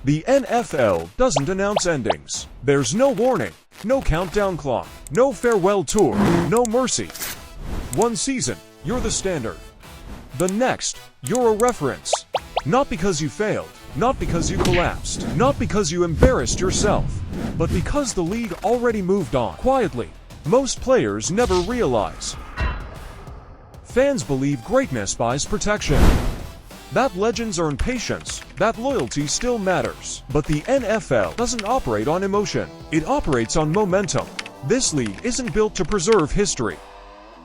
The NFL doesn't announce endings. There's no warning, no countdown clock, no farewell tour, no mercy. One season, you're the standard. The next, you're a reference. Not because you failed, not because you collapsed, not because you embarrassed yourself, but because the league already moved on. Quietly, most players never realize. Fans believe greatness buys protection. That legends earn patience, that loyalty still matters. But the NFL doesn't operate on emotion. It operates on momentum. This league isn't built to preserve history.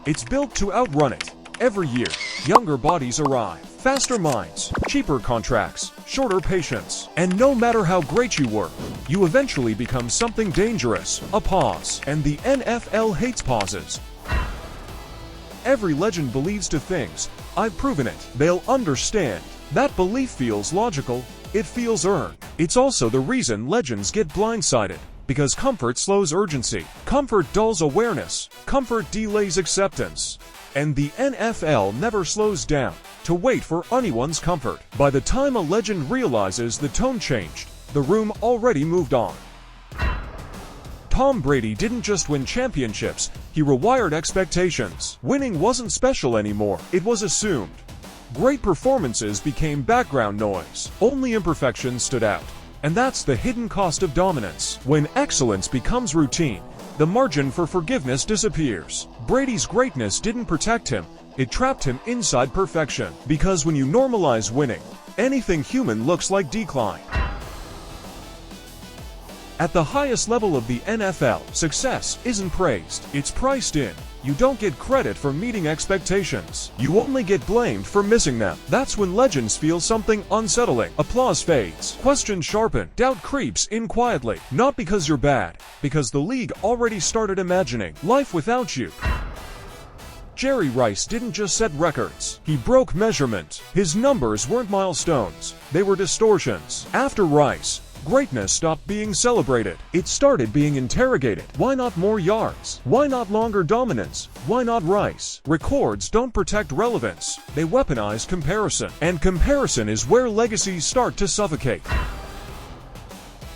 It's built to outrun it. Every year, younger bodies arrive, faster minds, cheaper contracts, shorter patience. And no matter how great you were, you eventually become something dangerous, a pause. And the NFL hates pauses. Every legend believes to things, I've proven it. They'll understand. That belief feels logical, it feels earned. It's also the reason legends get blindsided. Because comfort slows urgency. Comfort dulls awareness. Comfort delays acceptance. And the NFL never slows down to wait for anyone's comfort. By the time a legend realizes the tone changed, the room already moved on. Tom Brady didn't just win championships, he rewired expectations. Winning wasn't special anymore, it was assumed. Great performances became background noise. Only imperfections stood out. And that's the hidden cost of dominance. When excellence becomes routine, the margin for forgiveness disappears. Brady's greatness didn't protect him, it trapped him inside perfection. Because when you normalize winning, anything human looks like decline. At the highest level of the NFL, success isn't praised, it's priced in. You don't get credit for meeting expectations. You only get blamed for missing them. That's when legends feel something unsettling. Applause fades, questions sharpen, doubt creeps in quietly. Not because you're bad, because the league already started imagining life without you. Jerry Rice didn't just set records, he broke measurement. His numbers weren't milestones, they were distortions. After Rice, greatness stopped being celebrated. It started being interrogated. Why not more yards? Why not longer dominance? Why not Rice? Records don't protect relevance. They weaponize comparison. And comparison is where legacies start to suffocate.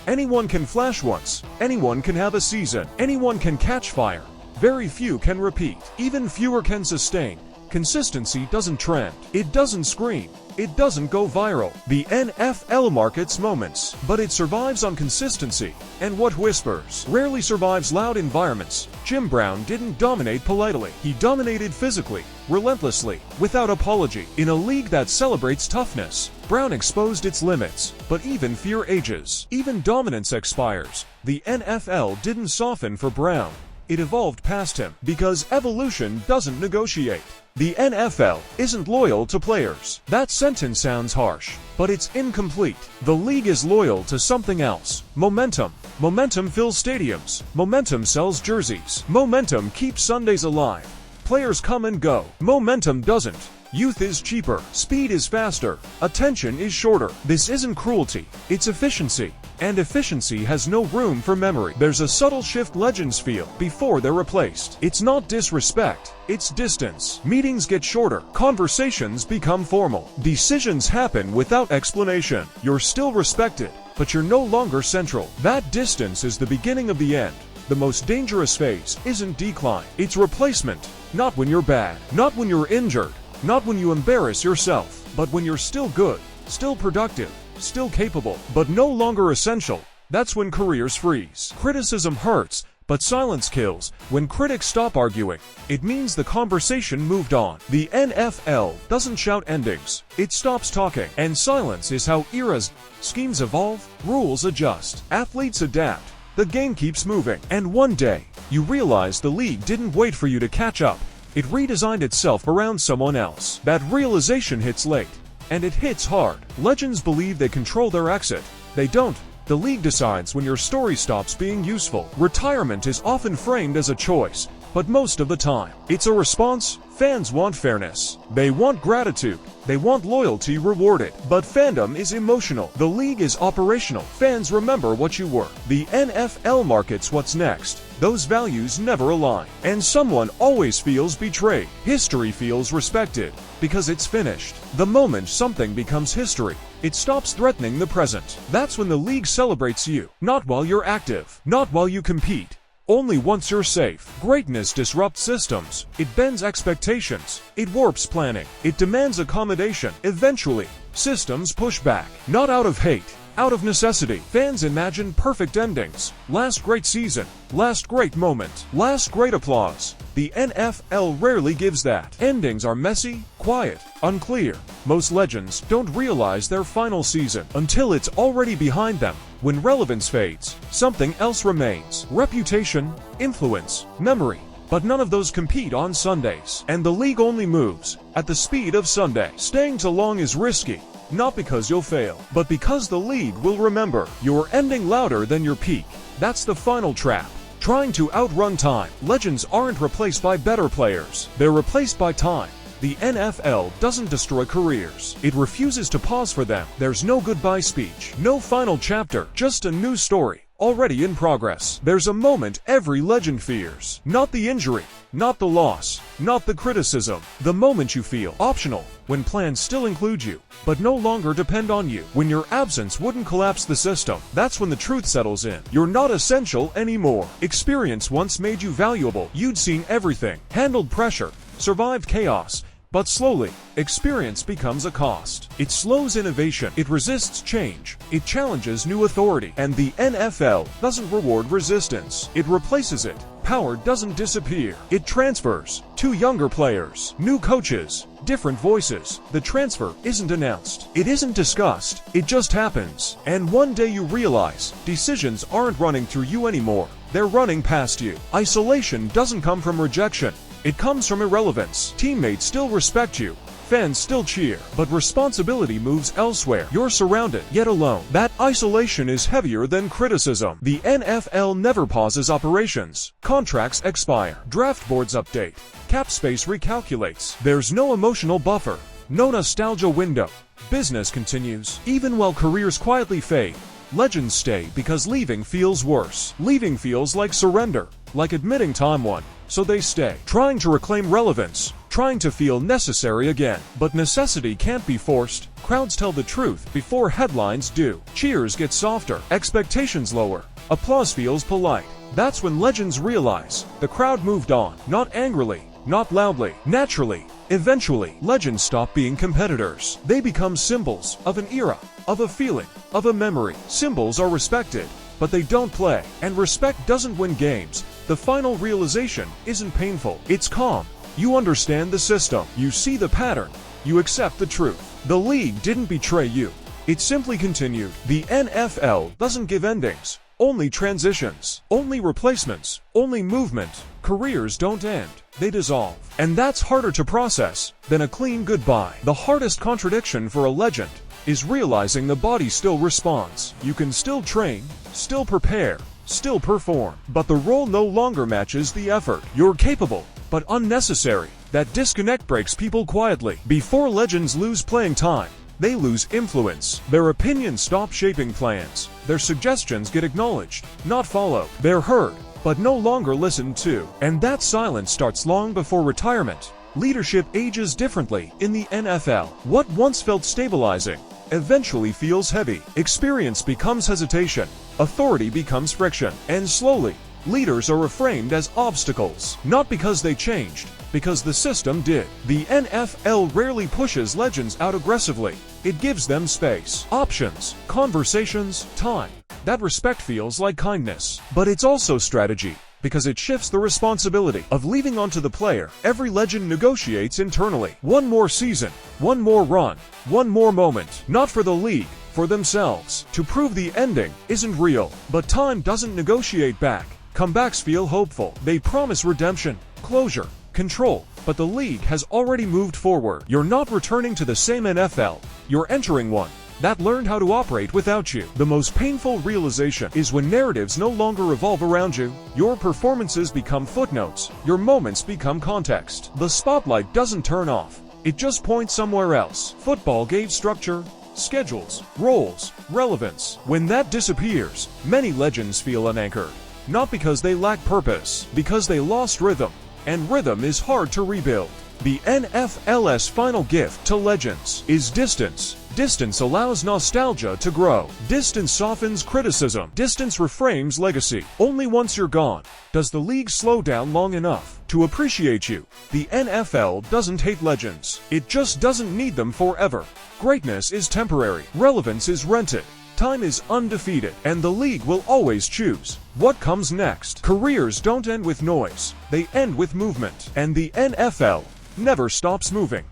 Anyone can flash once. Anyone can have a season. Anyone can catch fire. Very few can repeat. Even fewer can sustain. Consistency doesn't trend. It doesn't scream. It doesn't go viral. The NFL markets moments, but it survives on consistency. And what whispers rarely survives loud environments. Jim Brown didn't dominate politely. He dominated physically, relentlessly, without apology. In a league that celebrates toughness, Brown exposed its limits. But even fear ages. Even dominance expires. The NFL didn't soften for Brown. It evolved past him. Because evolution doesn't negotiate. The NFL isn't loyal to players. That sentence sounds harsh, but it's incomplete. The league is loyal to something else. Momentum. Momentum fills stadiums. Momentum sells jerseys. Momentum keeps Sundays alive. Players come and go. Momentum doesn't. Youth is cheaper. Speed is faster. Attention is shorter. This isn't cruelty. It's efficiency. And efficiency has no room for memory. There's a subtle shift legends feel before they're replaced. It's not disrespect, it's distance. Meetings get shorter, conversations become formal. Decisions happen without explanation. You're still respected, but you're no longer central. That distance is the beginning of the end. The most dangerous phase isn't decline, it's replacement. Not when you're bad, not when you're injured, not when you embarrass yourself, but when you're still good, still productive, still capable, but no longer essential. That's when careers freeze. Criticism hurts, but silence kills. When critics stop arguing, it means the conversation moved on. The NFL doesn't shout endings, it stops talking. And silence is how eras, schemes evolve, rules adjust, athletes adapt. The game keeps moving. And one day, you realize the league didn't wait for you to catch up. It redesigned itself around someone else. That realization hits late. And it hits hard. Legends believe they control their exit. They don't. The league decides when your story stops being useful. Retirement is often framed as a choice, but most of the time, it's a response. Fans want fairness. They want gratitude. They want loyalty rewarded. But fandom is emotional. The league is operational. Fans remember what you were. The NFL markets what's next. Those values never align. And someone always feels betrayed. History feels respected because it's finished. The moment something becomes history, it stops threatening the present. That's when the league celebrates you. Not while you're active. Not while you compete. Only once you're safe. Greatness disrupts systems. It bends expectations. It warps planning. It demands accommodation. Eventually, systems push back. Not out of hate, out of necessity. Fans imagine perfect endings. Last great season. Last great moment. Last great applause. The NFL rarely gives that. Endings are messy, quiet, unclear. Most legends don't realize their final season until it's already behind them. When relevance fades, something else remains. Reputation, influence, memory. But none of those compete on Sundays. And the league only moves at the speed of Sunday. Staying too long is risky. Not because you'll fail, but because the league will remember you're ending louder than your peak. That's the final trap. Trying to outrun time. Legends aren't replaced by better players. They're replaced by time. The NFL doesn't destroy careers. It refuses to pause for them. There's no goodbye speech, no final chapter, just a new story, already in progress. There's a moment every legend fears. Not the injury, not the loss, not the criticism. The moment you feel optional, when plans still include you, but no longer depend on you. When your absence wouldn't collapse the system, that's when the truth settles in. You're not essential anymore. Experience once made you valuable. You'd seen everything, handled pressure, survived chaos. But slowly, experience becomes a cost. It slows innovation. It resists change. It challenges new authority. And the NFL doesn't reward resistance. It replaces it. Power doesn't disappear. It transfers to younger players, new coaches, different voices. The transfer isn't announced. It isn't discussed. It just happens. And one day you realize decisions aren't running through you anymore. They're running past you. Isolation doesn't come from rejection. It comes from irrelevance. Teammates still respect you. Fans still cheer. But responsibility moves elsewhere. You're surrounded, yet alone. That isolation is heavier than criticism. The NFL never pauses operations. Contracts expire. Draft boards update. Cap space recalculates. There's no emotional buffer. No nostalgia window. Business continues. Even while careers quietly fade, legends stay because leaving feels worse. Leaving feels like surrender. Like admitting time won. So they stay, trying to reclaim relevance, trying to feel necessary again. But necessity can't be forced. Crowds tell the truth before headlines do. Cheers get softer, expectations lower, applause feels polite. That's when legends realize the crowd moved on, not angrily, not loudly, naturally. Eventually, legends stop being competitors. They become symbols of an era, of a feeling, of a memory. Symbols are respected, but they don't play. And respect doesn't win games. The final realization isn't painful. It's calm. You understand the system. You see the pattern. You accept the truth. The league didn't betray you. It simply continued. The NFL doesn't give endings. Only transitions. Only replacements. Only movement. Careers don't end. They dissolve. And that's harder to process than a clean goodbye. The hardest contradiction for a legend is realizing the body still responds. You can still train, still prepare, still perform, but the role no longer matches the effort. You're capable, but unnecessary. That disconnect breaks people quietly. Before legends lose playing time, they lose influence. Their opinions stop shaping plans. Their suggestions get acknowledged, not followed. They're heard, but no longer listened to. And that silence starts long before retirement. Leadership ages differently in the NFL. What once felt stabilizing eventually feels heavy. Experience becomes hesitation. Authority becomes friction. And slowly, leaders are reframed as obstacles. Not because they changed, because the system did. The NFL rarely pushes legends out aggressively. It gives them space, options, conversations, time. That respect feels like kindness. But it's also strategy, because it shifts the responsibility of leaving onto the player. Every legend negotiates internally. One more season, one more run, one more moment. Not for the league, for themselves. To prove the ending isn't real. But time doesn't negotiate back. Comebacks feel hopeful. They promise redemption, closure, control. But the league has already moved forward. You're not returning to the same NFL. You're entering one. that learned how to operate without you. The most painful realization is when narratives no longer revolve around you. Your performances become footnotes. Your moments become context. The spotlight doesn't turn off. It just points somewhere else. Football gave structure, schedules, roles, relevance. When that disappears, many legends feel unanchored. Not because they lack purpose, because they lost rhythm. And rhythm is hard to rebuild. The NFL's final gift to legends is distance. Distance allows nostalgia to grow. Distance softens criticism. Distance reframes legacy. Only once you're gone does the league slow down long enough to appreciate you. The NFL doesn't hate legends. It just doesn't need them forever. Greatness is temporary. Relevance is rented. Time is undefeated, and the league will always choose what comes next. Careers don't end with noise. They end with movement. And the NFL never stops moving.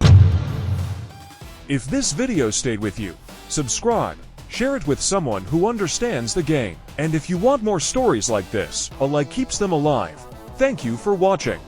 If this video stayed with you, subscribe, share it with someone who understands the game. And if you want more stories like this, a like keeps them alive. Thank you for watching.